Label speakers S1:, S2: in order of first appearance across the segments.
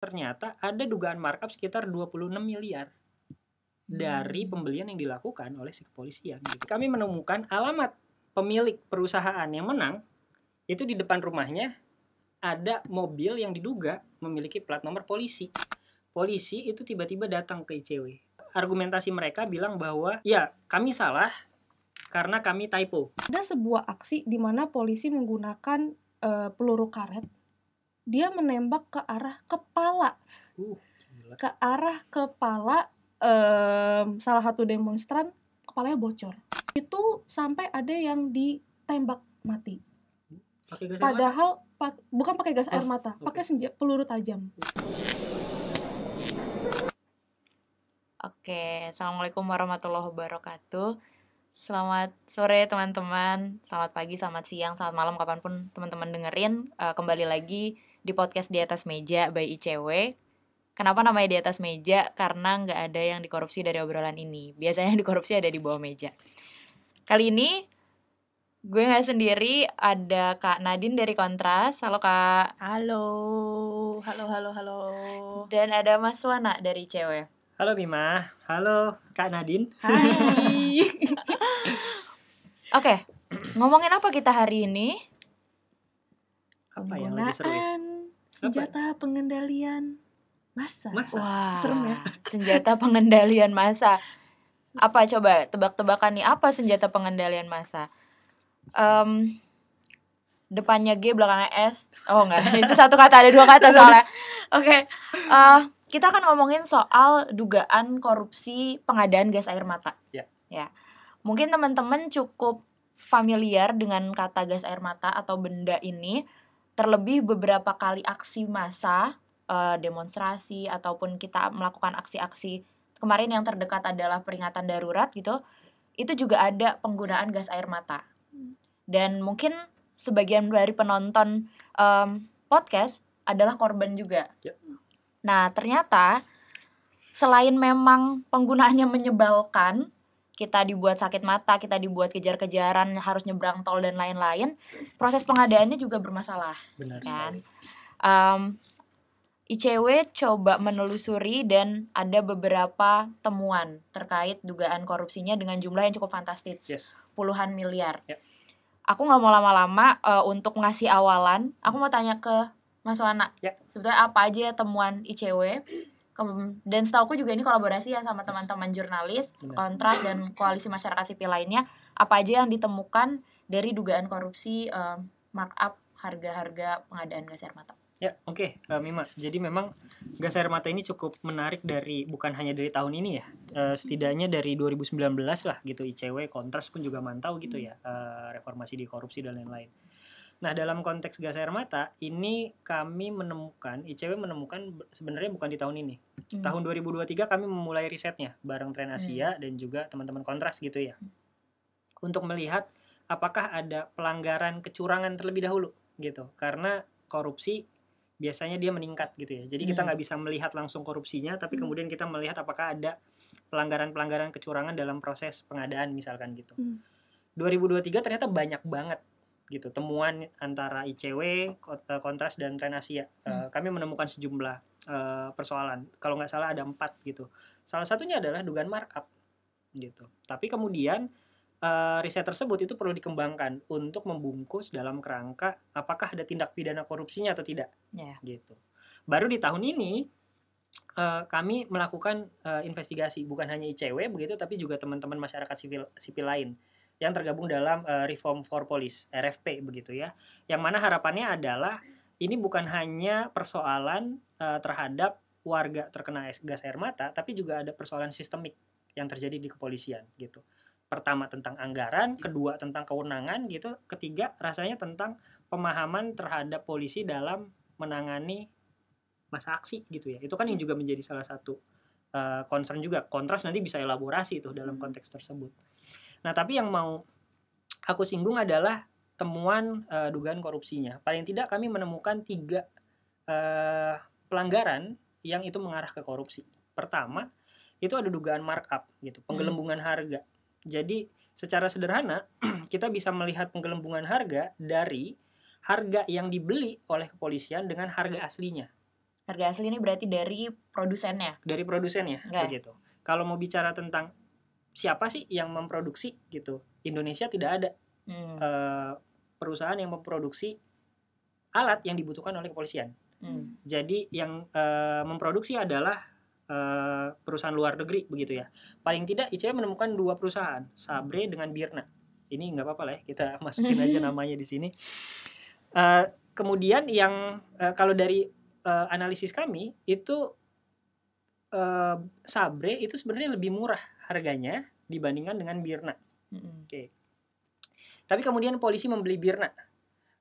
S1: ternyata ada dugaan markup sekitar 26 miliar dari pembelian yang dilakukan oleh si kepolisian. Kami menemukan alamat pemilik perusahaan yang menang itu di depan rumahnya ada mobil yang diduga memiliki plat nomor polisi. Polisi itu tiba-tiba datang ke ICW. Argumentasi mereka bilang bahwa ya kami salah karena kami typo.
S2: Ada sebuah aksi di mana polisi menggunakan peluru karet. Dia menembak ke arah kepala.
S1: Gila.
S2: Ke arah kepala salah satu demonstran, kepalanya bocor. Itu sampai ada yang ditembak mati. Padahal bukan pakai gas air mata, pakai peluru tajam.
S3: Oke, Assalamualaikum warahmatullahi wabarakatuh. Selamat sore teman-teman, selamat pagi, selamat siang, selamat malam, kapanpun teman-teman dengerin. Kembali lagi di podcast Di Atas Meja by ICW. Kenapa namanya Di Atas Meja? Karena nggak ada yang dikorupsi dari obrolan ini. Biasanya yang dikorupsi ada di bawah meja. Kali ini gue nggak sendiri, ada Kak Nadine dari Kontras. Halo Kak.
S2: Halo.
S3: Dan ada Mas Wana dari ICW.
S1: Halo Bima, halo Kak Nadine.
S2: Hai.
S3: Oke, ngomongin apa kita hari ini?
S1: Apa yang lagi seru ya?
S2: Senjata pengendalian massa.
S3: Wah,
S2: serem ya.
S3: Senjata pengendalian massa. Apa coba tebak-tebakan nih, apa senjata pengendalian massa? Depannya G, belakangnya S. Oh enggak, itu satu kata, ada dua kata soalnya. Oke. Kita akan ngomongin soal dugaan korupsi pengadaan gas air mata. Ya. Mungkin teman-teman cukup familiar dengan kata gas air mata atau benda ini, terlebih beberapa kali aksi massa, demonstrasi ataupun kita melakukan aksi-aksi kemarin yang terdekat adalah peringatan darurat gitu. Itu juga ada penggunaan gas air mata. Dan mungkin sebagian dari penonton podcast adalah korban juga. Nah, ternyata selain memang penggunaannya menyebalkan, kita dibuat sakit mata, kita dibuat kejar-kejaran, harus nyebrang tol dan lain-lain, proses pengadaannya juga bermasalah.
S1: Benar
S3: kan?
S1: sekali.
S3: ICW coba menelusuri dan ada beberapa temuan terkait dugaan korupsinya dengan jumlah yang cukup fantastis, puluhan miliar. Aku nggak mau lama-lama untuk ngasih awalan, aku mau tanya ke Mas Wana, sebetulnya apa aja temuan ICW? Dan setauku juga ini kolaborasi ya sama teman-teman jurnalis, Kontras dan koalisi masyarakat sipil lainnya. Apa aja yang ditemukan dari dugaan korupsi markup harga-harga pengadaan gas air mata?
S1: Ya, oke, Mima. Jadi memang gas air mata ini cukup menarik bukan hanya dari tahun ini ya. Setidaknya dari 2019 lah gitu, ICW, Kontras pun juga mantau gitu ya, reformasi di korupsi dan lain-lain. Nah, dalam konteks gas air mata ini ICW menemukan sebenarnya bukan di tahun ini. Tahun 2023 kami memulai risetnya bareng Tren Asia dan juga teman-teman Kontras gitu ya. Untuk melihat apakah ada pelanggaran kecurangan terlebih dahulu gitu. Karena korupsi biasanya dia meningkat gitu ya. Jadi kita nggak bisa melihat langsung korupsinya, tapi kemudian kita melihat apakah ada pelanggaran-pelanggaran kecurangan dalam proses pengadaan misalkan gitu. 2023 ternyata banyak banget gitu temuan antara ICW, Kontras dan Tren Asia. Kami menemukan sejumlah persoalan. Kalau nggak salah ada 4 gitu. Salah satunya adalah dugaan markup gitu. Tapi kemudian riset tersebut itu perlu dikembangkan untuk membungkus dalam kerangka apakah ada tindak pidana korupsinya atau tidak. Gitu. Baru di tahun ini kami melakukan investigasi, bukan hanya ICW begitu, tapi juga teman-teman masyarakat sipil lain yang tergabung dalam Reform for Police, RFP begitu ya. Yang mana harapannya adalah ini bukan hanya persoalan terhadap warga terkena gas air mata, tapi juga ada persoalan sistemik yang terjadi di kepolisian gitu. Pertama tentang anggaran, kedua tentang kewenangan gitu, ketiga rasanya tentang pemahaman terhadap polisi dalam menangani masa aksi gitu ya. Itu kan yang juga menjadi salah satu concern juga. Kontras nanti bisa elaborasi tuh dalam konteks tersebut. Nah, tapi yang mau aku singgung adalah temuan dugaan korupsinya. Paling tidak kami menemukan 3 pelanggaran yang itu mengarah ke korupsi. Pertama, itu ada dugaan markup gitu, penggelembungan harga. Jadi, secara sederhana kita bisa melihat penggelembungan harga dari harga yang dibeli oleh kepolisian dengan harga aslinya.
S3: Harga asli ini berarti dari produsennya.
S1: Dari produsennya,
S3: Okay.
S1: begitu. Kalau mau bicara tentang siapa sih yang memproduksi gitu, Indonesia tidak ada perusahaan yang memproduksi alat yang dibutuhkan oleh kepolisian. Jadi yang memproduksi adalah perusahaan luar negeri begitu ya. Paling tidak ICW menemukan 2 perusahaan, Sabre dengan Birna. Ini nggak apa-apa lah ya, kita masukin aja namanya di sini. Kemudian yang kalau dari analisis kami itu Sabre itu sebenarnya lebih murah harganya dibandingkan dengan Birna. Oke. Tapi kemudian polisi membeli Birna.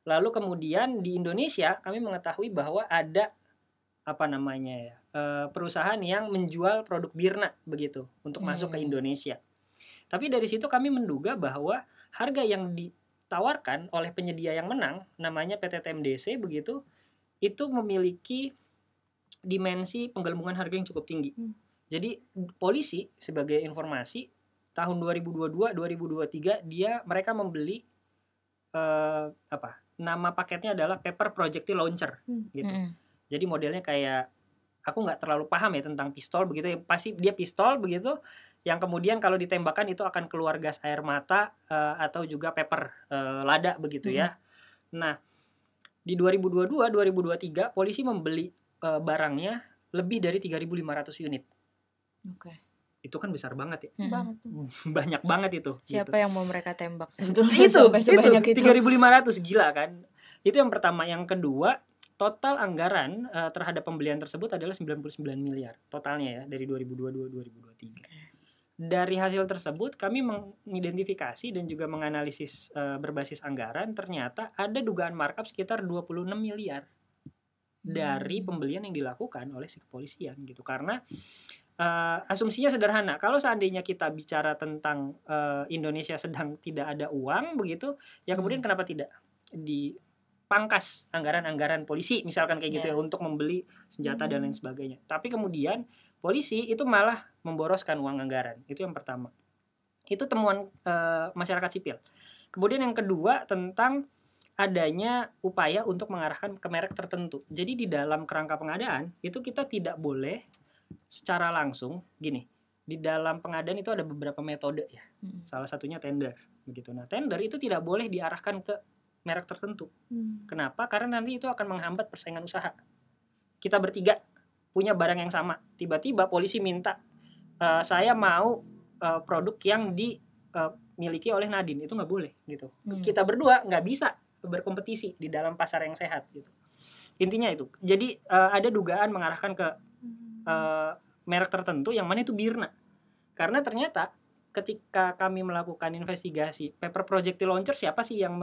S1: Lalu kemudian di Indonesia kami mengetahui bahwa ada perusahaan yang menjual produk Birna begitu untuk masuk ke Indonesia. Tapi dari situ kami menduga bahwa harga yang ditawarkan oleh penyedia yang menang, namanya PT TMDC begitu, itu memiliki dimensi penggelembungan harga yang cukup tinggi. Jadi polisi sebagai informasi tahun 2022-2023 mereka membeli nama paketnya adalah Pepper Projectile Launcher gitu. Jadi modelnya kayak, aku nggak terlalu paham ya tentang pistol begitu ya, pasti dia pistol begitu yang kemudian kalau ditembakkan itu akan keluar gas air mata atau juga pepper lada begitu ya. Nah di 2022-2023 polisi membeli barangnya lebih dari 3.500 unit. Itu kan besar banget ya. Banyak banget itu.
S3: Siapa
S1: gitu.
S3: yang mau mereka tembak sebetulnya?
S1: Itu 3.500 gila kan. Itu yang pertama. Yang kedua, total anggaran terhadap pembelian tersebut adalah 99 miliar totalnya ya dari 2022-2023. Dari hasil tersebut kami mengidentifikasi dan juga menganalisis berbasis anggaran, ternyata ada dugaan markup sekitar 26 miliar dari pembelian yang dilakukan oleh si kepolisian gitu. Karena asumsinya sederhana, kalau seandainya kita bicara tentang Indonesia sedang tidak ada uang begitu, ya kemudian kenapa tidak dipangkas anggaran-anggaran polisi misalkan kayak gitu ya untuk membeli senjata dan lain sebagainya. Tapi kemudian polisi itu malah memboroskan uang anggaran. Itu yang pertama. Itu temuan masyarakat sipil. Kemudian yang kedua tentang adanya upaya untuk mengarahkan ke merek tertentu. Jadi di dalam kerangka pengadaan itu kita tidak boleh secara langsung gini. Di dalam pengadaan itu ada beberapa metode ya. Salah satunya tender begitu. Nah, tender itu tidak boleh diarahkan ke merek tertentu. Kenapa? Karena nanti itu akan menghambat persaingan usaha. Kita bertiga punya barang yang sama. Tiba-tiba polisi minta saya mau produk yang dimiliki oleh Nadine, itu nggak boleh gitu. Kita berdua nggak bisa berkompetisi di dalam pasar yang sehat gitu. Intinya itu. Jadi ada dugaan mengarahkan ke merek tertentu yang mana itu Birna. Karena ternyata ketika kami melakukan investigasi Pepper Projectile Launcher, siapa sih yang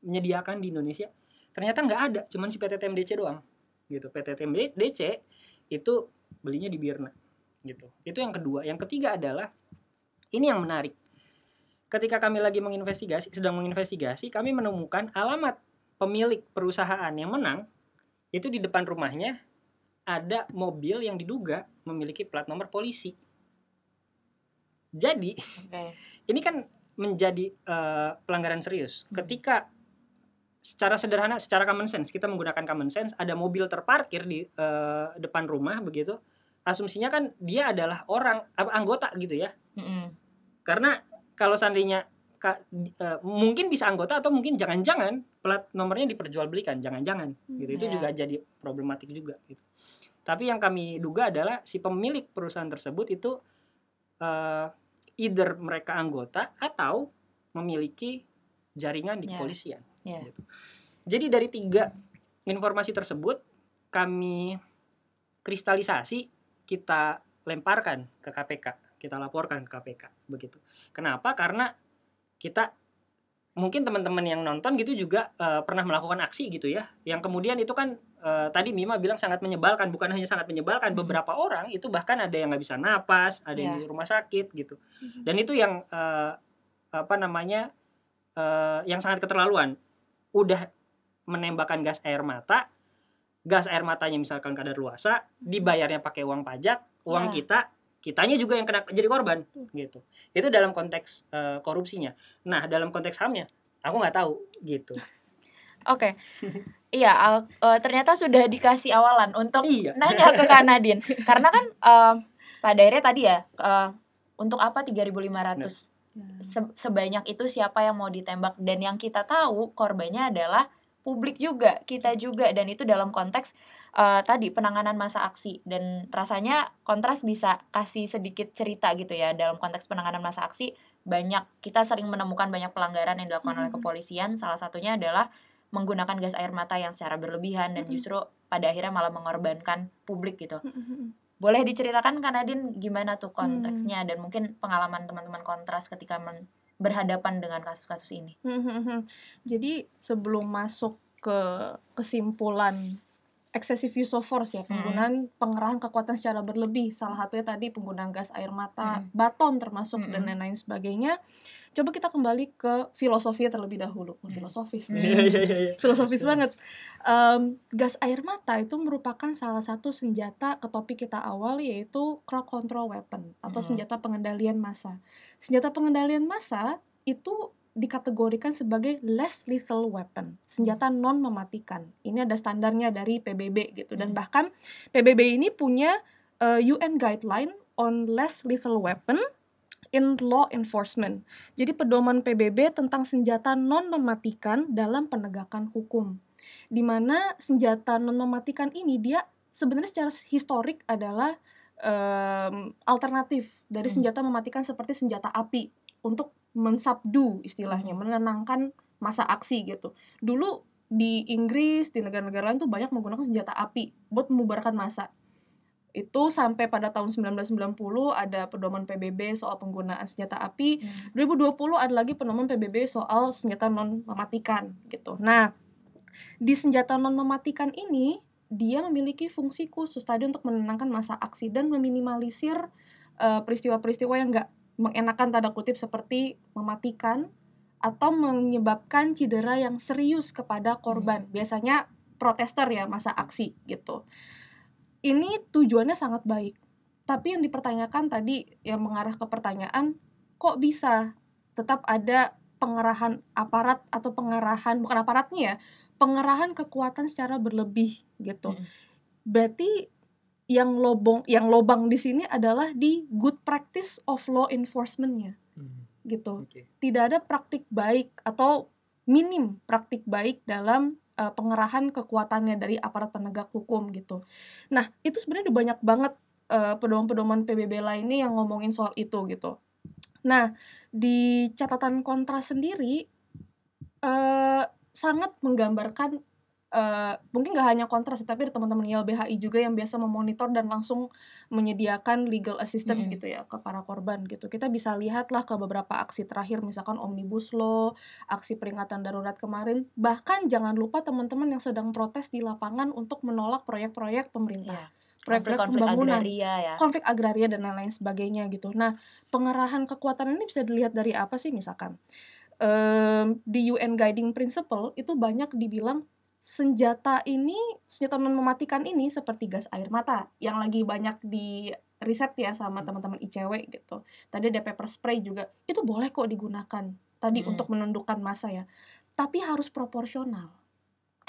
S1: menyediakan di Indonesia? Ternyata nggak ada, cuman si PT TMDC doang gitu. PT TMDC itu belinya di Birna gitu. Itu yang kedua. Yang ketiga adalah ini yang menarik. Ketika kami lagi sedang menginvestigasi, kami menemukan alamat pemilik perusahaan yang menang itu di depan rumahnya ada mobil yang diduga memiliki plat nomor polisi. Jadi ini kan menjadi pelanggaran serius. Ketika secara sederhana, secara common sense, kita menggunakan common sense, ada mobil terparkir di depan rumah begitu. Asumsinya kan dia adalah anggota gitu ya. Karena kalau seandainya mungkin bisa anggota atau mungkin jangan-jangan plat nomornya diperjualbelikan, jangan-jangan gitu. Itu juga jadi problematik juga gitu. Tapi yang kami duga adalah si pemilik perusahaan tersebut itu either mereka anggota atau memiliki jaringan di kepolisian. Gitu. Jadi dari 3 informasi tersebut kami kristalisasi, kita lemparkan ke KPK, kita laporkan ke KPK begitu. Kenapa? Karena kita mungkin teman-teman yang nonton gitu juga pernah melakukan aksi gitu ya, yang kemudian itu kan tadi Mima bilang sangat menyebalkan. Bukan hanya sangat menyebalkan, beberapa orang itu bahkan ada yang nggak bisa napas, ada yang di rumah sakit gitu. Dan itu yang yang sangat keterlaluan. Udah menembakkan gas air matanya misalkan kadaluarsa, dibayarnya pakai uang pajak, uang kitanya juga yang kena jadi korban gitu. Itu dalam konteks korupsinya. Nah, dalam konteks HAM-nya aku nggak tahu gitu.
S3: Oke. Iya, ternyata sudah dikasih awalan untuk
S1: Iya.
S3: nanya ke Kak Nadine. Karena kan pada akhirnya tadi ya, untuk apa 3.500? Sebanyak itu siapa yang mau ditembak, dan yang kita tahu korbannya adalah publik juga, kita juga, dan itu dalam konteks tadi penanganan masa aksi. Dan rasanya Kontras bisa kasih sedikit cerita gitu ya, dalam konteks penanganan masa aksi kita sering menemukan banyak pelanggaran yang dilakukan oleh kepolisian. Salah satunya adalah menggunakan gas air mata yang secara berlebihan dan justru pada akhirnya malah mengorbankan publik gitu. Boleh diceritakan Kak Nadine gimana tuh konteksnya dan mungkin pengalaman teman-teman Kontras ketika berhadapan dengan kasus-kasus ini?
S2: Jadi sebelum masuk ke kesimpulan excessive use of force ya, penggunaan pengerahan kekuatan secara berlebih, salah satunya tadi penggunaan gas air mata, baton termasuk dan lain-lain sebagainya. Coba kita kembali ke filosofi terlebih dahulu. Filosofis filosofis banget. Gas air mata itu merupakan salah satu senjata, ke topik kita awal, yaitu crowd control weapon atau senjata pengendalian massa. Senjata pengendalian massa itu dikategorikan sebagai less lethal weapon, senjata non mematikan. Ini ada standarnya dari PBB gitu, dan bahkan PBB ini punya UN guideline on less lethal weapon in law enforcement. Jadi pedoman PBB tentang senjata non mematikan dalam penegakan hukum. Di mana senjata non mematikan ini dia sebenarnya secara historik adalah alternatif dari senjata mematikan seperti senjata api untuk mensubdu, istilahnya menenangkan masa aksi gitu. Dulu di Inggris, di negara-negara lain tuh banyak menggunakan senjata api buat membubarkan massa. Itu sampai pada tahun 1990 ada pedoman PBB soal penggunaan senjata api. 2020 ada lagi pedoman PBB soal senjata non mematikan gitu. Nah, di senjata non mematikan ini dia memiliki fungsi khusus tadi untuk menenangkan masa aksi dan meminimalisir peristiwa-peristiwa yang nggak mengenakan tanda kutip seperti mematikan atau menyebabkan cedera yang serius kepada korban. Biasanya protester ya, masa aksi gitu. Ini tujuannya sangat baik. Tapi yang dipertanyakan tadi, yang mengarah ke pertanyaan, kok bisa tetap ada pengerahan aparat atau pengerahan, bukan aparatnya ya, pengerahan kekuatan secara berlebih gitu. Berarti yang lobang di sini adalah di good practice of law enforcement-nya. Gitu. Tidak ada praktik baik atau minim praktik baik dalam pengerahan kekuatannya dari aparat penegak hukum gitu. Nah, itu sebenarnya banyak banget pedoman-pedoman PBB lainnya yang ngomongin soal itu gitu. Nah, di catatan Kontras sendiri sangat menggambarkan, mungkin nggak hanya Kontras, tapi ada teman-teman YLBHI juga yang biasa memonitor dan langsung menyediakan legal assistance gitu ya ke para korban gitu. Kita bisa lihatlah ke beberapa aksi terakhir, misalkan Omnibus Law, aksi peringatan darurat kemarin, bahkan jangan lupa teman-teman yang sedang protes di lapangan untuk menolak proyek-proyek pemerintah. Proyek-proyek pembangunan, konflik agraria dan lain-lain sebagainya gitu. Nah, pengerahan kekuatan ini bisa dilihat dari apa sih? Misalkan di UN Guiding Principle itu banyak dibilang senjata non mematikan ini seperti gas air mata yang lagi banyak di riset ya sama teman-teman ICW gitu. Tadi ada pepper spray juga, itu boleh kok digunakan tadi untuk menundukkan massa ya, tapi harus proporsional.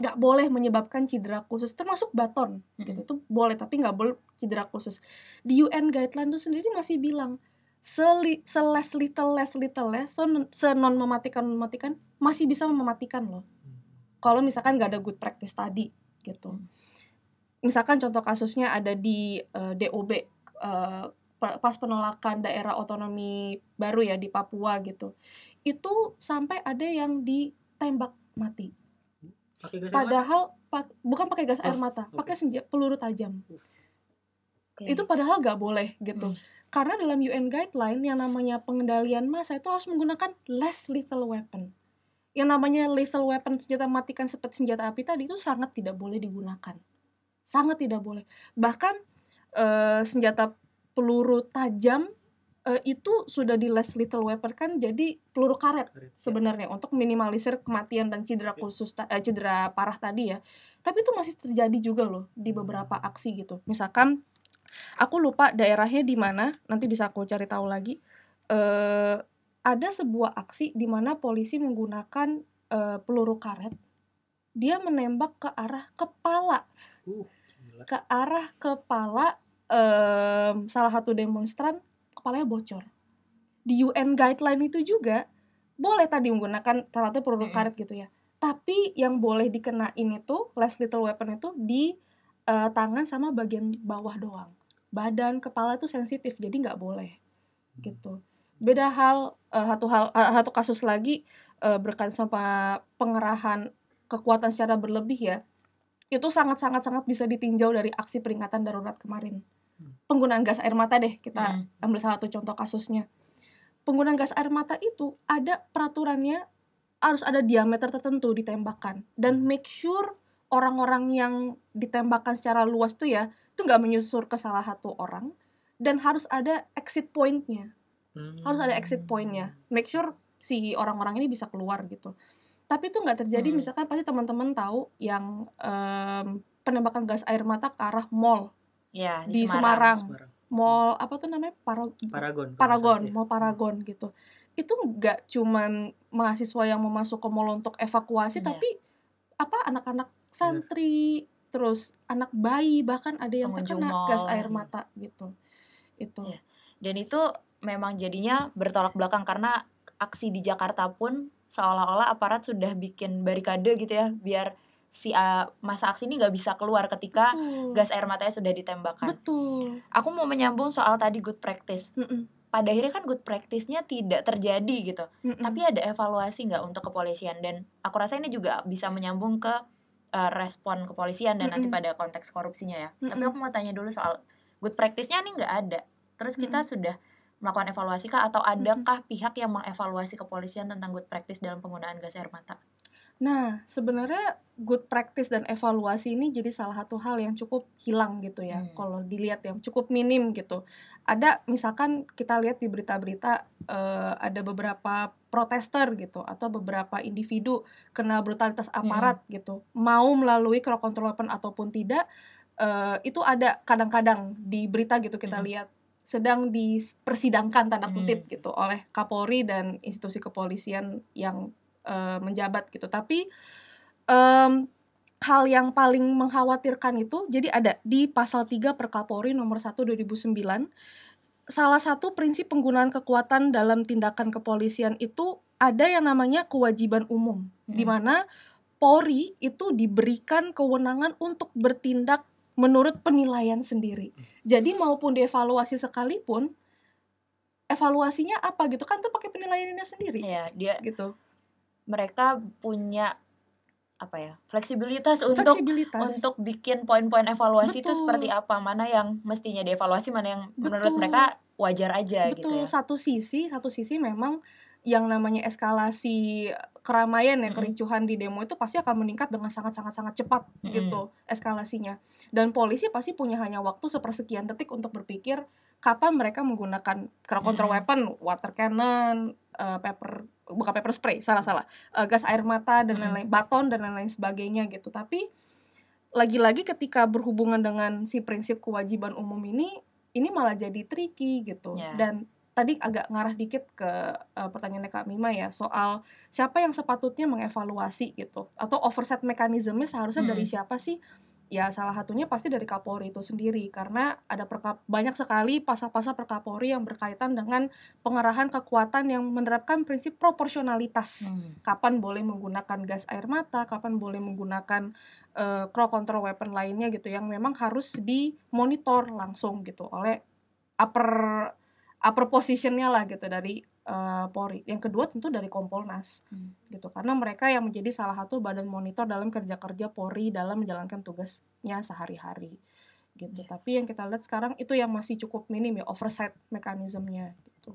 S2: Nggak boleh menyebabkan cedera khusus, termasuk baton gitu, itu boleh tapi nggak boleh cedera khusus. Di UN guideline itu sendiri masih bilang se-less little, se-non mematikan masih bisa mematikan loh. Kalau misalkan nggak ada good practice tadi gitu. Misalkan contoh kasusnya ada di DOB, pas penolakan daerah otonomi baru ya di Papua gitu. Itu sampai ada yang ditembak mati. Padahal bukan pakai gas air mata, pakai peluru tajam. Itu padahal nggak boleh gitu. Karena dalam UN guideline yang namanya pengendalian massa itu harus menggunakan less lethal weapon. Yang namanya lethal weapon, senjata mematikan seperti senjata api tadi, itu sangat tidak boleh digunakan. Sangat tidak boleh. Bahkan senjata peluru tajam itu sudah di less lethal weapon kan, jadi peluru karet sebenarnya untuk minimalisir kematian dan cedera khusus, cedera parah tadi ya. Tapi itu masih terjadi juga loh di beberapa aksi gitu. Misalkan aku lupa daerahnya di mana, nanti bisa aku cari tahu lagi. Ada sebuah aksi di mana polisi menggunakan peluru karet dia menembak ke arah kepala.
S1: Gila.
S2: Ke arah kepala salah satu demonstran, kepalanya bocor. Di UN guideline itu juga boleh tadi menggunakan salah satu peluru karet gitu ya. Tapi yang boleh dikenain itu less lethal weapon itu di tangan sama bagian bawah doang. Badan, kepala itu sensitif, jadi nggak boleh gitu. Beda hal, satu kasus lagi berkaitan sama pengerahan kekuatan secara berlebih ya. Itu sangat bisa ditinjau dari aksi peringatan darurat kemarin. Penggunaan gas air mata deh, kita ambil salah satu contoh kasusnya. Penggunaan gas air mata itu ada peraturannya, harus ada diameter tertentu ditembakkan, dan make sure orang-orang yang ditembakkan secara luas tuh ya, itu nggak menyusur ke salah satu orang, dan harus ada exit point-nya. Harus ada exit point-nya. Make sure si orang-orang ini bisa keluar gitu. Tapi itu nggak terjadi, misalkan pasti teman-teman tahu yang penembakan gas air mata ke arah mall
S3: ya,
S2: di Semarang. Mall apa tuh namanya? Paragon, Mall Paragon gitu. Itu nggak cuman mahasiswa yang mau masuk ke mall untuk evakuasi, tapi anak-anak santri, terus anak bayi, bahkan ada yang terkena gas air mata gitu. Itu.
S3: Ya. Dan itu memang jadinya bertolak belakang, karena aksi di Jakarta pun seolah-olah aparat sudah bikin barikade gitu ya, biar si masa aksi ini nggak bisa keluar ketika gas air matanya sudah ditembakkan.
S2: Betul.
S3: Aku mau menyambung soal tadi good practice. Pada akhirnya kan good practice-nya tidak terjadi gitu. Tapi ada evaluasi nggak untuk kepolisian? Dan aku rasa ini juga bisa menyambung ke respon kepolisian dan nanti pada konteks korupsinya ya. Tapi aku mau tanya dulu soal good practice-nya nih nggak ada. Terus kita sudah melakukan evaluasi kah, atau adakah pihak yang mengevaluasi kepolisian tentang good practice dalam penggunaan gas air mata?
S2: Nah, sebenarnya good practice dan evaluasi ini jadi salah satu hal yang cukup hilang gitu ya. Kalau dilihat yang cukup minim gitu. Ada misalkan kita lihat di berita-berita ada beberapa protester gitu, atau beberapa individu kena brutalitas aparat gitu. Mau melalui crowd control weapon ataupun tidak, itu ada kadang-kadang di berita gitu kita lihat sedang dipersidangkan tanda kutip gitu oleh Kapolri dan institusi kepolisian yang menjabat gitu. Tapi hal yang paling mengkhawatirkan itu, jadi ada di pasal 3 Perkapolri nomor 1 2009, salah satu prinsip penggunaan kekuatan dalam tindakan kepolisian itu ada yang namanya kewajiban umum, di mana Polri itu diberikan kewenangan untuk bertindak menurut penilaian sendiri. Jadi maupun dievaluasi sekalipun, evaluasinya apa gitu kan, tuh pakai penilaiannya sendiri.
S3: Iya, dia
S2: gitu.
S3: Mereka punya fleksibilitas untuk bikin poin-poin evaluasi itu seperti apa, mana yang mestinya dievaluasi, mana yang menurut mereka wajar aja. Gitu ya.
S2: Satu sisi memang yang namanya eskalasi keramaian ya, kericuhan di demo itu pasti akan meningkat dengan sangat cepat gitu eskalasinya, dan polisi pasti punya hanya waktu sepersekian detik untuk berpikir kapan mereka menggunakan crowd control weapon, water cannon, bukan pepper spray, gas air mata dan lain-lain, baton dan lain-lain sebagainya gitu. Tapi lagi-lagi ketika berhubungan dengan si prinsip kewajiban umum ini malah jadi tricky gitu. Dan tadi agak ngarah dikit ke pertanyaannya Kak Mima ya, soal siapa yang sepatutnya mengevaluasi gitu, atau oversight mekanismenya seharusnya dari siapa sih? Ya salah satunya pasti dari Kapolri itu sendiri, karena ada banyak sekali pasal-pasal Perkapolri yang berkaitan dengan pengerahan kekuatan yang menerapkan prinsip proporsionalitas. Kapan boleh menggunakan gas air mata, kapan boleh menggunakan crowd control weapon lainnya gitu, yang memang harus dimonitor langsung gitu oleh upper positionnya lah gitu dari Polri. Yang kedua tentu dari Kompolnas gitu, karena mereka yang menjadi salah satu badan monitor dalam kerja Polri dalam menjalankan tugasnya sehari-hari gitu. Tapi yang kita lihat sekarang itu yang masih cukup minim ya, oversight mekanismenya gitu.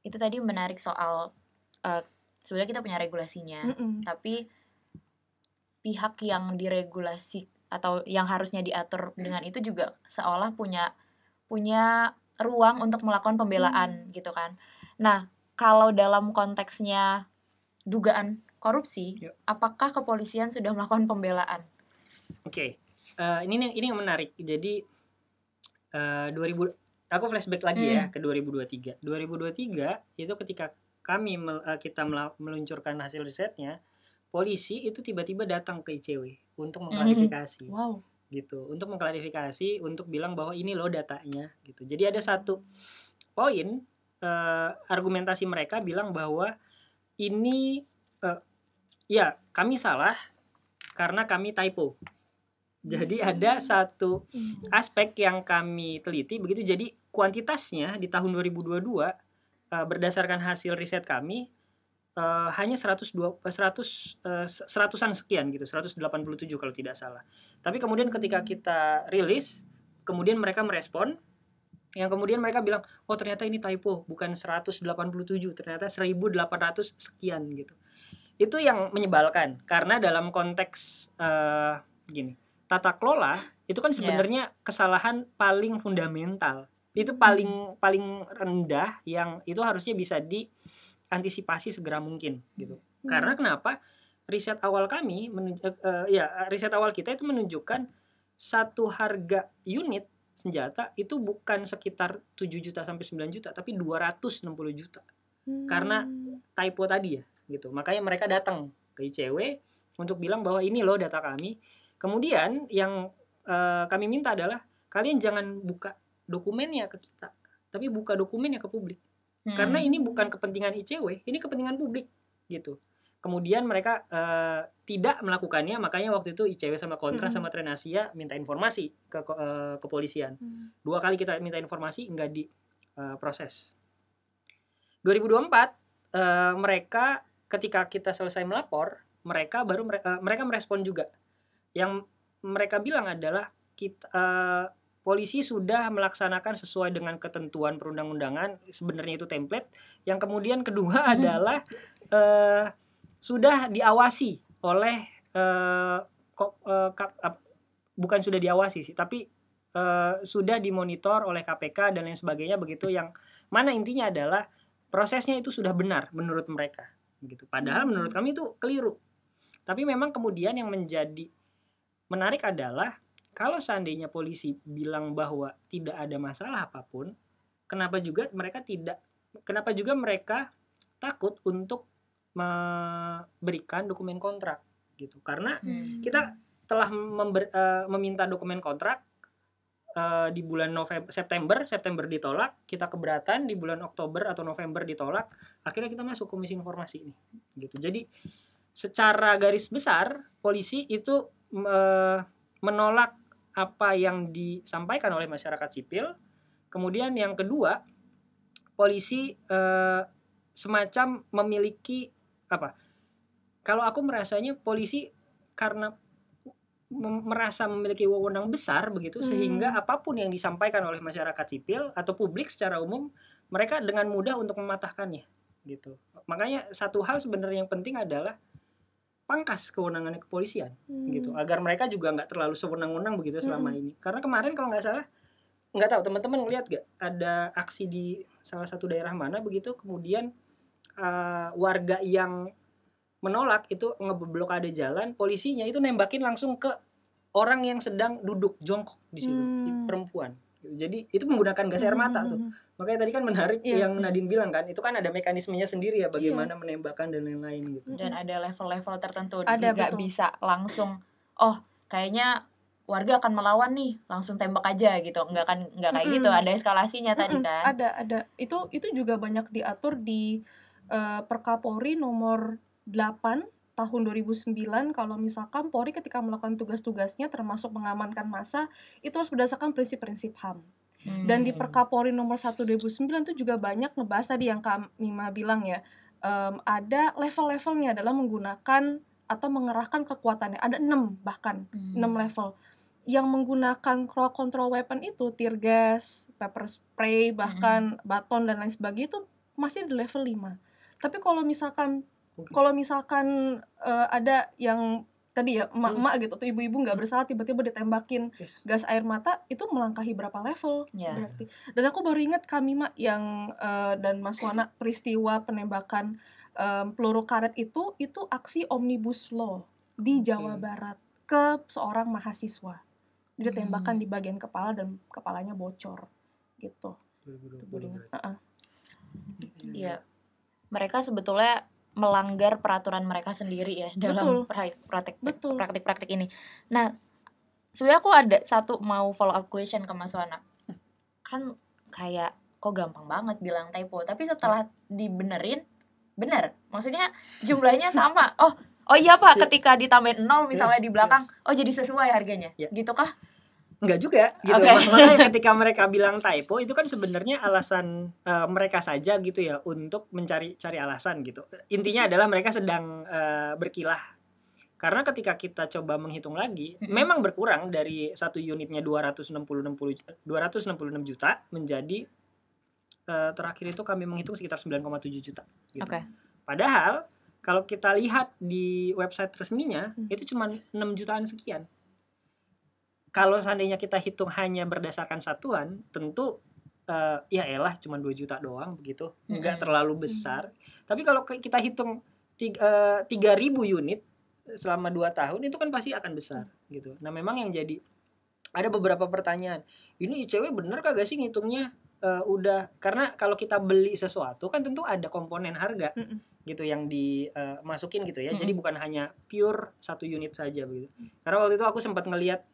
S3: Itu tadi menarik soal sebenarnya kita punya regulasinya, tapi pihak yang diregulasi atau yang harusnya diatur dengan itu juga seolah punya ruang untuk melakukan pembelaan gitu kan. Nah, kalau dalam konteksnya dugaan korupsi, apakah kepolisian sudah melakukan pembelaan?
S1: Oke. Ini yang menarik. Jadi 2000, aku flashback lagi ya ke 2023. 2023 itu ketika kita meluncurkan hasil risetnya, polisi itu tiba-tiba datang ke ICW untuk mengklarifikasi.
S2: Wow.
S1: Gitu, untuk mengklarifikasi, untuk bilang bahwa ini loh datanya gitu. Jadi ada satu poin argumentasi mereka bilang bahwa ini ya kami salah karena kami typo. Jadi ada satu aspek yang kami teliti begitu. Jadi kuantitasnya di tahun 2022 berdasarkan hasil riset kami hanya 100-an sekian gitu, 187 kalau tidak salah. Tapi kemudian ketika kita rilis, kemudian mereka merespon, yang kemudian mereka bilang, oh ternyata ini typo, bukan 187, ternyata 1800 sekian gitu. Itu yang menyebalkan, karena dalam konteks gini, tata kelola itu kan sebenarnya kesalahan paling fundamental. Itu paling rendah yang itu harusnya bisa diantisipasi segera mungkin gitu. Karena kenapa? Riset awal kami riset awal kita itu menunjukkan satu harga unit senjata itu bukan sekitar 7 juta sampai 9 juta tapi 260 juta. Karena typo tadi ya gitu. Makanya mereka datang ke ICW untuk bilang bahwa ini loh data kami. Kemudian yang kami minta adalah kalian jangan buka dokumennya ke kita, tapi buka dokumennya ke publik. Karena ini bukan kepentingan ICW, ini kepentingan publik gitu. Kemudian mereka tidak melakukannya, makanya waktu itu ICW sama Kontra sama Trenasia minta informasi ke kepolisian. 2 kali kita minta informasi nggak diproses. 2024 mereka ketika kita selesai melapor, mereka merespon juga. Yang mereka bilang adalah polisi sudah melaksanakan sesuai dengan ketentuan perundang-undangan, sebenarnya itu template. Yang kemudian kedua adalah sudah diawasi oleh bukan sudah diawasi sih, tapi sudah dimonitor oleh KPK dan lain sebagainya begitu. Yang mana intinya adalah prosesnya itu sudah benar menurut mereka gitu. Padahal menurut kami itu keliru. Tapi memang kemudian yang menjadi menarik adalah kalau seandainya polisi bilang bahwa tidak ada masalah apapun, kenapa juga mereka takut untuk memberikan dokumen kontrak gitu. Karena kita telah meminta dokumen kontrak di bulan September ditolak, kita keberatan di bulan Oktober atau November ditolak, akhirnya kita masuk komisi informasi ini gitu. Jadi secara garis besar polisi itu menolak apa yang disampaikan oleh masyarakat sipil. Kemudian yang kedua, polisi semacam memiliki kalau aku merasanya polisi karena merasa memiliki wewenang besar begitu, sehingga apapun yang disampaikan oleh masyarakat sipil atau publik secara umum, mereka dengan mudah untuk mematahkannya gitu. Makanya satu hal sebenarnya yang penting adalah pangkas kewenangannya kepolisian gitu, agar mereka juga nggak terlalu sewenang-wenang begitu selama ini. Karena kemarin kalau nggak salah, nggak tahu teman-teman ngeliat gak ada aksi di salah satu daerah mana begitu, kemudian warga yang menolak itu ngeblokade jalan, polisinya itu nembakin langsung ke orang yang sedang duduk jongkok di situ, perempuan. Jadi itu menggunakan gas air mata tuh. Makanya tadi kan menarik yang Nadine bilang kan, itu kan ada mekanismenya sendiri ya bagaimana menembakkan dan lain-lain gitu.
S3: Dan ada level-level tertentu, nggak bisa langsung kayaknya warga akan melawan nih, langsung tembak aja gitu. Nggak kayak gitu, ada eskalasinya tadi kan.
S2: Ada. Itu juga banyak diatur di Perkapolri nomor 8 tahun 2009. Kalau misalkan Polri ketika melakukan tugas-tugasnya termasuk mengamankan massa, itu harus berdasarkan prinsip-prinsip HAM. Dan di Perkapolri nomor 1 2009 itu juga banyak ngebahas tadi yang Kak Mima bilang ya, ada level-levelnya dalam menggunakan atau mengerahkan kekuatannya. Ada 6 bahkan, 6 level. Yang menggunakan crowd control weapon itu, tear gas, pepper spray, bahkan baton dan lain sebagainya itu masih di level 5. Tapi kalau misalkan ada yang tadi ya emak-emak gitu atau ibu-ibu nggak bersalah tiba-tiba ditembakin gas air mata, itu melangkahi berapa level berarti. Dan aku baru ingat kami yang dan Mas Wana, peristiwa penembakan peluru karet itu aksi omnibus law di Jawa Barat ke seorang mahasiswa. Dia tembakan di bagian kepala dan kepalanya bocor gitu.
S3: Iya. Mereka sebetulnya melanggar peraturan mereka sendiri ya dalam praktik ini. Nah, sebenarnya aku ada satu mau follow up question ke Mas Wana. Kan kayak kok gampang banget bilang typo, tapi setelah dibenerin benar. Maksudnya jumlahnya sama. Oh iya Pak, ketika ditambahin 0 misalnya di belakang, oh jadi sesuai harganya. Gitu kah?
S1: Enggak juga gitu. Makanya ketika mereka bilang typo itu kan sebenarnya alasan mereka saja gitu ya untuk cari alasan gitu. Intinya adalah mereka sedang berkilah. Karena ketika kita coba menghitung lagi, memang berkurang dari satu unitnya 266 juta menjadi terakhir itu kami menghitung sekitar 9,7 juta gitu. Padahal kalau kita lihat di website resminya itu cuma 6 jutaan sekian. Kalau seandainya kita hitung hanya berdasarkan satuan, tentu ya elah cuma 2 juta doang begitu, enggak terlalu besar. Tapi kalau kita hitung 3.000 unit selama 2 tahun itu kan pasti akan besar gitu. Nah memang yang jadi ada beberapa pertanyaan, ini ICW bener kagak sih ngitungnya udah, karena kalau kita beli sesuatu kan tentu ada komponen harga gitu yang dimasukin gitu ya. Jadi bukan hanya pure satu unit saja begitu. Karena waktu itu aku sempat ngelihat,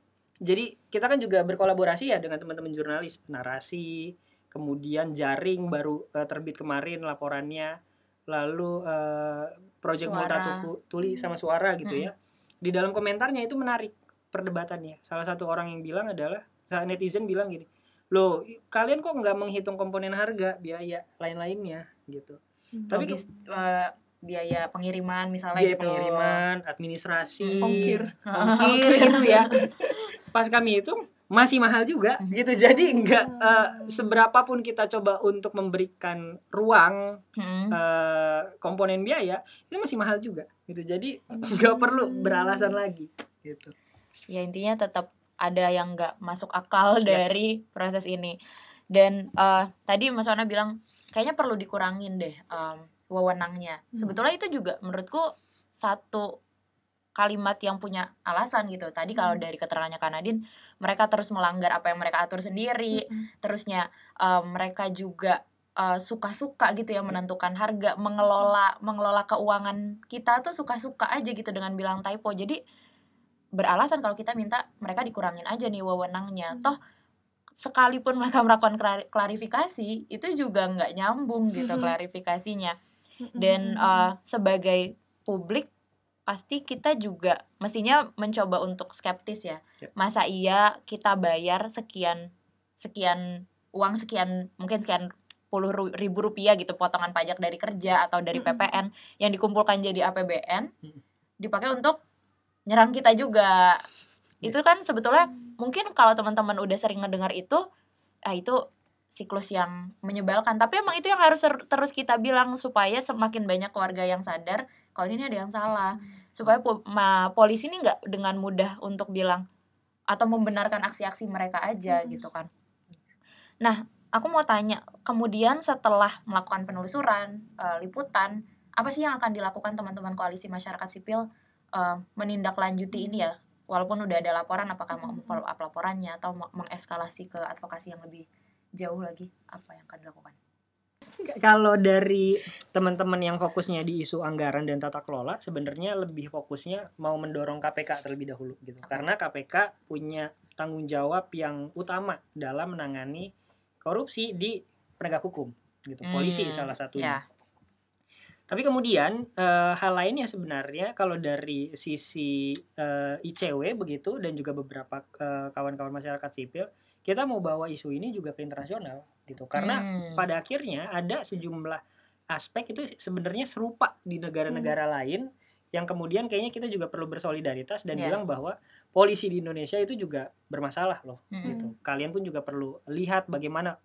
S1: jadi kita kan juga berkolaborasi ya dengan teman-teman jurnalis, Narasi, kemudian Jaring baru terbit kemarin laporannya, lalu Project Multatuli sama Suara gitu ya. Di dalam komentarnya itu menarik perdebatannya. Salah satu orang yang bilang adalah, netizen bilang gini, loh kalian kok nggak menghitung komponen harga, biaya lain-lainnya gitu. Tapi
S3: biaya pengiriman misalnya
S1: biaya
S3: gitu.
S1: Pengiriman, administrasi,
S2: ongkir
S1: gitu ya. Pas kami hitung masih mahal juga gitu. Jadi enggak seberapapun kita coba untuk memberikan ruang komponen biaya itu masih mahal juga gitu. Jadi enggak perlu beralasan lagi gitu.
S3: Ya intinya tetap ada yang enggak masuk akal dari proses ini. Dan tadi Mas Wana bilang kayaknya perlu dikurangin deh wewenangnya. Sebetulnya itu juga menurutku satu kalimat yang punya alasan gitu. Tadi kalau dari keterangannya Kanadin, mereka terus melanggar apa yang mereka atur sendiri. Terusnya mereka juga suka-suka gitu ya menentukan harga, mengelola keuangan kita tuh suka-suka aja gitu dengan bilang typo. Jadi beralasan kalau kita minta mereka dikurangin aja nih wewenangnya. Toh sekalipun mereka melakukan klarifikasi itu juga nggak nyambung gitu klarifikasinya. Dan sebagai publik pasti kita juga mestinya mencoba untuk skeptis ya. Masa iya kita bayar sekian uang sekian, mungkin sekian ribu rupiah gitu potongan pajak dari kerja atau dari PPN yang dikumpulkan jadi APBN dipakai untuk nyerang kita juga. Itu kan sebetulnya mungkin kalau teman-teman udah sering ngedengar itu siklus yang menyebalkan, tapi emang itu yang harus terus kita bilang supaya semakin banyak keluarga yang sadar kalau ini ada yang salah, supaya polisi ini nggak dengan mudah untuk bilang atau membenarkan aksi-aksi mereka aja gitu kan. Nah aku mau tanya, kemudian setelah melakukan penelusuran, liputan, apa sih yang akan dilakukan teman-teman koalisi masyarakat sipil menindaklanjuti ini ya, walaupun udah ada laporan, apakah mau follow up laporannya atau mengeskalasi ke advokasi yang lebih jauh lagi, apa yang akan dilakukan?
S1: Kalau dari teman-teman yang fokusnya di isu anggaran dan tata kelola, sebenarnya lebih fokusnya mau mendorong KPK terlebih dahulu gitu. Karena KPK punya tanggung jawab yang utama dalam menangani korupsi di penegak hukum gitu. Polisi salah satunya. Tapi kemudian hal lainnya sebenarnya kalau dari sisi ICW begitu dan juga beberapa kawan-kawan masyarakat sipil, kita mau bawa isu ini juga ke internasional gitu. Karena pada akhirnya ada sejumlah aspek itu sebenarnya serupa di negara-negara lain yang kemudian kayaknya kita juga perlu bersolidaritas dan bilang bahwa polisi di Indonesia itu juga bermasalah loh gitu. Kalian pun juga perlu lihat bagaimana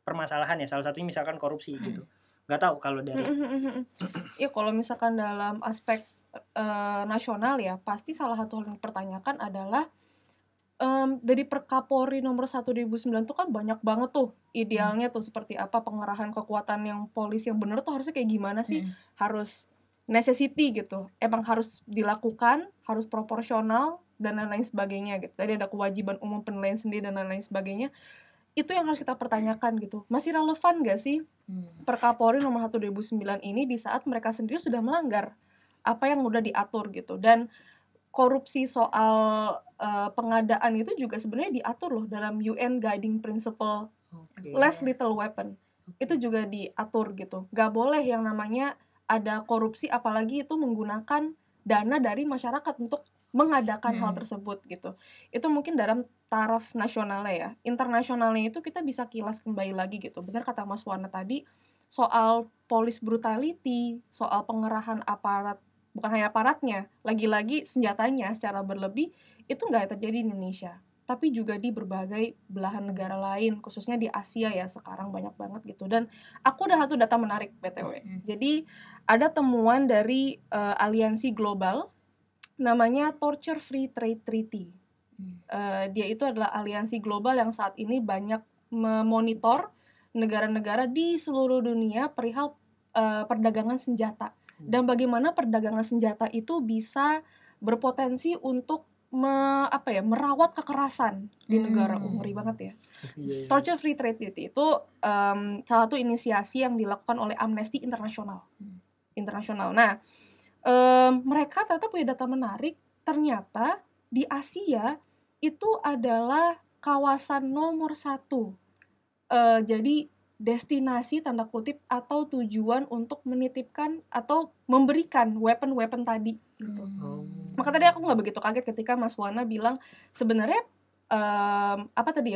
S1: permasalahannya, salah satunya misalkan korupsi gitu. Nggak tahu kalau dari
S2: ya kalau misalkan dalam aspek nasional ya pasti salah satu yang dipertanyakan adalah dari Perkapolri nomor 1 2009 tuh kan banyak banget tuh idealnya tuh seperti apa pengerahan kekuatan yang polisi yang bener tuh harusnya kayak gimana sih, harus necessity gitu, emang harus dilakukan, harus proporsional dan lain-lain sebagainya gitu. Tadi ada kewajiban umum penilaian sendiri dan lain-lain sebagainya. itu yang harus kita pertanyakan gitu. Masih relevan gak sih Perkapolri nomor 1 2009 ini di saat mereka sendiri sudah melanggar apa yang udah diatur gitu. Dan korupsi soal pengadaan itu juga sebenarnya diatur loh dalam UN Guiding Principle Less Lethal Weapon. Itu juga diatur gitu. Gak boleh yang namanya ada korupsi apalagi itu menggunakan dana dari masyarakat untuk mengadakan hal tersebut gitu. Itu mungkin dalam taraf nasionalnya ya. Internasionalnya itu kita bisa kilas kembali lagi gitu. Benar kata Mas Wana tadi soal police brutality, soal pengerahan aparat, bukan hanya aparatnya, lagi-lagi senjatanya secara berlebih itu nggak terjadi di Indonesia, tapi juga di berbagai belahan negara lain, khususnya di Asia ya sekarang banyak banget gitu. Dan aku udah satu data menarik BTW. Jadi ada temuan dari aliansi global namanya Torture Free Trade Treaty. Dia itu adalah aliansi global yang saat ini banyak memonitor negara-negara di seluruh dunia perihal perdagangan senjata dan bagaimana perdagangan senjata itu bisa berpotensi untuk merawat kekerasan di negara. Ngeri banget ya. Torture Free Trade Treaty itu salah satu inisiasi yang dilakukan oleh Amnesty International. Nah, mereka ternyata punya data menarik. Ternyata di Asia itu adalah kawasan nomor 1. Jadi destinasi tanda kutip atau tujuan untuk menitipkan atau memberikan weapon tadi gitu. Maka tadi aku nggak begitu kaget ketika Mas Wana bilang sebenarnya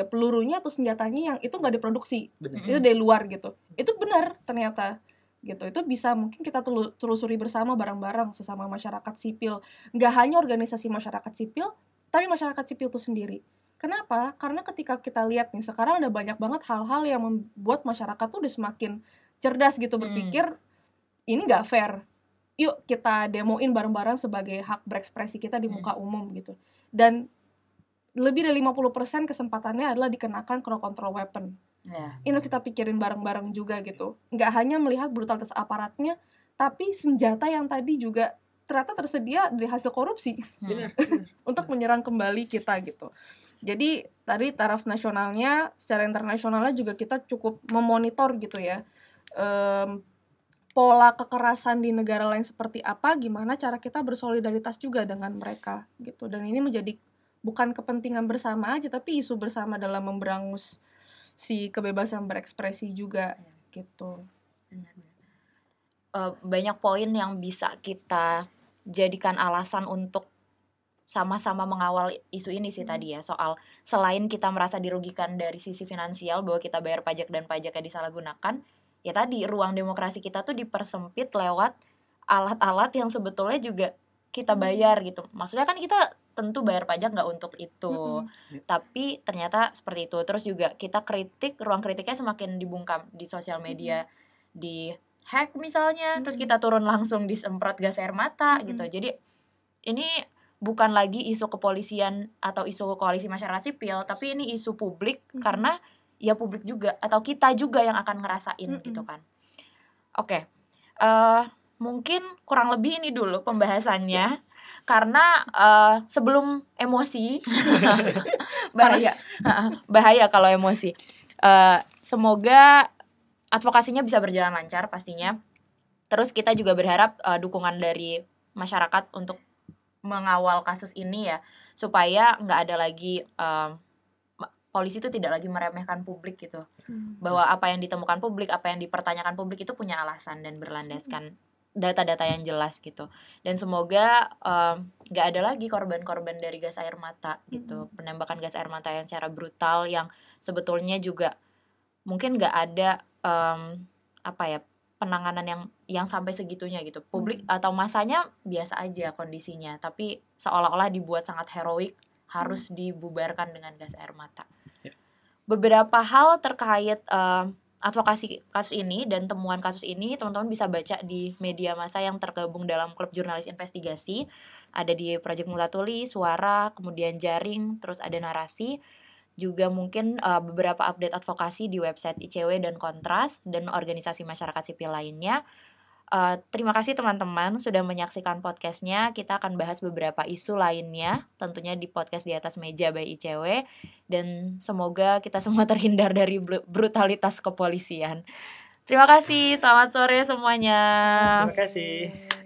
S2: pelurunya atau senjatanya yang itu nggak diproduksi, itu dari luar gitu. Itu benar ternyata gitu. Itu bisa mungkin kita telusuri bersama bareng-bareng sesama masyarakat sipil. Nggak hanya organisasi masyarakat sipil, tapi masyarakat sipil itu sendiri. Kenapa? Karena ketika kita lihat nih, sekarang ada banyak banget hal-hal yang membuat masyarakat tuh udah semakin cerdas gitu, berpikir ini nggak fair. Yuk kita demoin bareng-bareng sebagai hak berekspresi kita di muka umum gitu. Dan lebih dari 50% kesempatannya adalah dikenakan crowd control weapon. Ini kita pikirin bareng-bareng juga gitu. Nggak hanya melihat brutalitas aparatnya, tapi senjata yang tadi juga ternyata tersedia dari hasil korupsi. Untuk menyerang kembali kita gitu. Jadi tadi taraf nasionalnya, secara internasionalnya juga kita cukup memonitor gitu ya. Pola kekerasan di negara lain seperti apa, gimana cara kita bersolidaritas juga dengan mereka gitu. Dan ini menjadi bukan kepentingan bersama aja, tapi isu bersama dalam memberangus si kebebasan berekspresi juga gitu.
S3: Banyak poin yang bisa kita jadikan alasan untuk sama-sama mengawal isu ini sih tadi ya, soal selain kita merasa dirugikan dari sisi finansial bahwa kita bayar pajak dan pajaknya disalahgunakan, ya tadi ruang demokrasi kita tuh dipersempit lewat alat-alat yang sebetulnya juga kita bayar gitu. Maksudnya kan kita tentu bayar pajak nggak untuk itu, tapi ternyata seperti itu. Terus juga kita kritik, ruang kritiknya semakin dibungkam di sosial media, di hack misalnya, terus kita turun langsung disemprot gas air mata gitu. Jadi ini bukan lagi isu kepolisian atau isu koalisi masyarakat sipil, tapi ini isu publik karena ya publik juga atau kita juga yang akan ngerasain gitu kan. Oke. Mungkin kurang lebih ini dulu pembahasannya. Karena sebelum emosi bahaya kalau emosi. Semoga advokasinya bisa berjalan lancar pastinya. Terus kita juga berharap dukungan dari masyarakat untuk mengawal kasus ini ya, supaya nggak ada lagi polisi itu tidak lagi meremehkan publik gitu, bahwa apa yang ditemukan publik, apa yang dipertanyakan publik itu punya alasan dan berlandaskan data-data yang jelas gitu. Dan semoga nggak ada lagi korban-korban dari gas air mata gitu, penembakan gas air mata yang secara brutal yang sebetulnya juga mungkin nggak ada penanganan yang sampai segitunya gitu. Publik atau masanya biasa aja kondisinya, tapi seolah-olah dibuat sangat heroik, harus dibubarkan dengan gas air mata. Beberapa hal terkait advokasi kasus ini dan temuan kasus ini teman-teman bisa baca di media massa yang tergabung dalam klub jurnalis investigasi. Ada di Project Multatuli, Suara, kemudian Jaring, terus ada Narasi. Juga mungkin beberapa update advokasi di website ICW dan Kontras dan organisasi masyarakat sipil lainnya. Terima kasih teman-teman sudah menyaksikan podcastnya. Kita akan bahas beberapa isu lainnya, tentunya di podcast Di Atas Meja by ICW. Dan semoga kita semua terhindar dari brutalitas kepolisian. Terima kasih, selamat sore semuanya.
S1: Terima kasih.